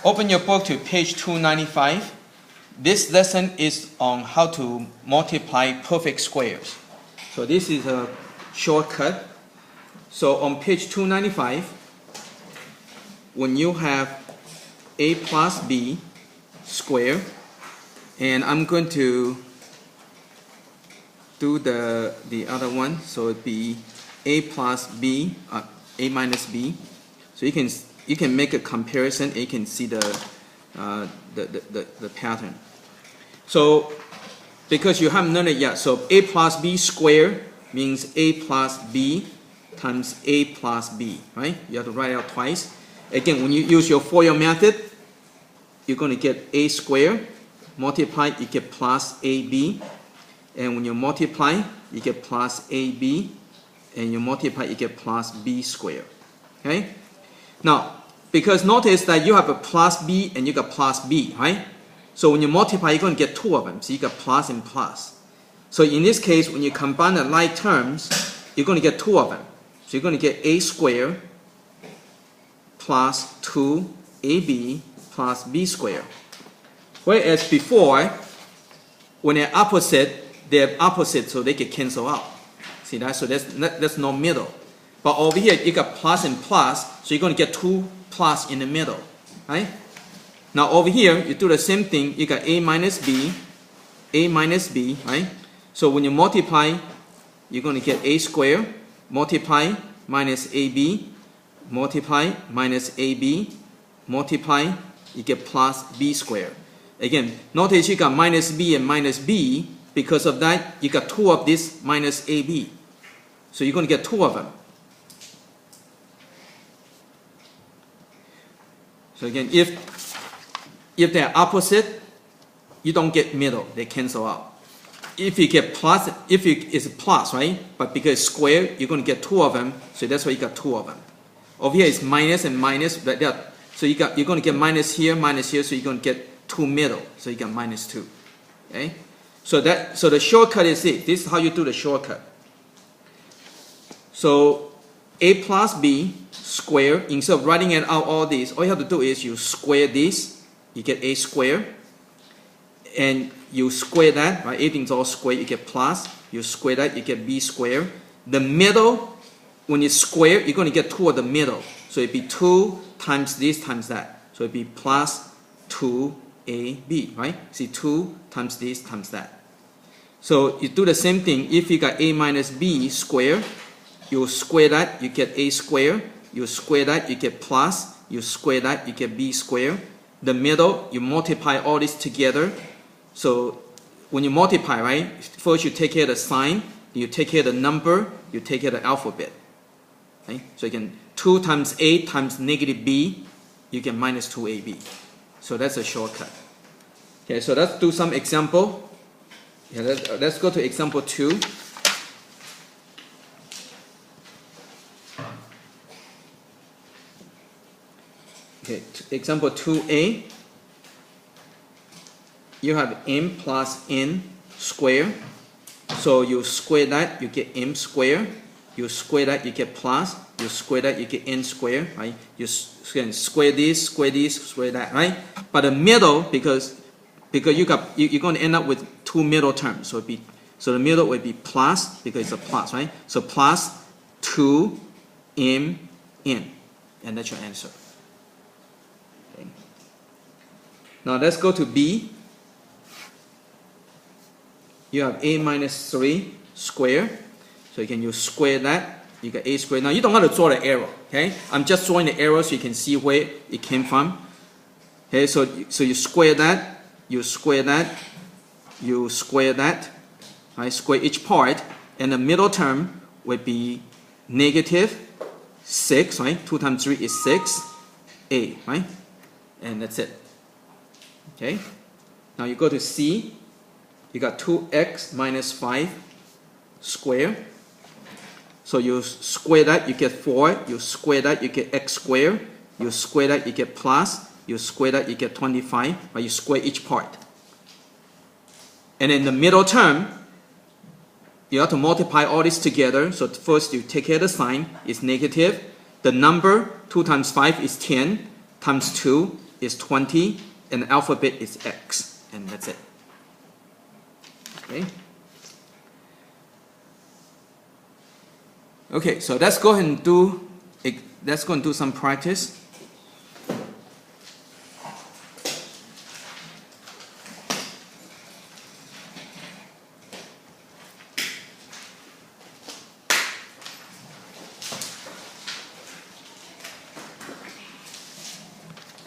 Open your book to page 295. This lesson is on how to multiply perfect squares. So this is a shortcut. So on page 295, when you have a plus b squared, and I'm going to do the other one, so it'd be a plus b, a minus b. So you can make a comparison and you can see the pattern. So because you haven't learned it yet, so a plus b squared means a plus b times a plus b, right? You have to write it out twice. Again, when you use your FOIL method, you're going to get a squared, multiply, you get plus ab, and when you multiply, you get plus ab, and you multiply, you get plus b squared. Okay? Now, because notice that you have a plus b and you got plus b, right? So when you multiply, you're going to get two of them. So you got plus and plus. So in this case, when you combine the like terms, you're going to get two of them. So you're going to get a squared plus 2ab plus b squared. Whereas before, when they're opposite, so they can cancel out. See that? So that's no middle. But over here, you got plus and plus, so you're going to get two plus in the middle, right? Now over here, you do the same thing. You got a minus b, right? So when you multiply, you're going to get a squared, multiply minus ab, multiply minus ab, multiply, you get plus b squared. Again, notice you got minus b and minus b. Because of that, you got two of this minus ab. So you're going to get two of them. So again, if they're opposite, you don't get middle, they cancel out. If you get plus, if it's plus, right? But because it's square, you're going to get two of them, so that's why you got two of them. Over here is minus and minus, like that. So you're going to get minus here, so you're going to get two middle, so you got minus 2. Okay? So the shortcut is it. This is how you do the shortcut. So a plus b squared, instead of writing it out all these, all you have to do is you square this, you get a squared, and you square that, right? Everything's all squared, you get plus, you square that, you get b squared. The middle, when you square, you're going to get two of the middle. So it'd be 2 times this times that. So it'd be plus 2ab, right? See, 2 times this times that. So you do the same thing. If you got a minus b squared, you square that, you get a squared. You square that, you get plus. You square that, you get b squared. The middle, you multiply all this together. So when you multiply, right, first you take care of the sign, you take care of the number, you take care of the alphabet. Okay? So you can 2 times a times negative b, you get minus 2ab. So that's a shortcut. Okay, so let's do some example. Yeah, let's go to example 2. Okay, example 2a. You have m plus n squared. So you square that, you get m squared. You square that, you get plus. You square that, you get n squared, right? You can square this, square that, right? But the middle, because you're going to end up with two middle terms. So the middle would be plus, because it's a plus, right? So plus 2mn, and that's your answer. Okay. Now let's go to b. You have a minus 3 squared. So you can use square that. You get a squared. Now you don't have to draw the arrow. Okay, I'm just drawing the arrow so you can see where it came from. Okay, so you square that, you square that, you square that. Right, square each part, and the middle term would be negative 6. Right, 2 times 3 is 6a. Right, and that's it. Okay. Now you go to c. You got 2x minus 5 squared. So you square that, you get 4. You square that, you get x squared. You square that, you get plus. You square that, you get 25. But you square each part. And in the middle term, you have to multiply all this together. So first you take care of the sign. It's negative. The number 2 times 5 is 10 times 2 is 20, and the alphabet is X, and that's it. Okay. Okay, so let's go ahead and do some practice.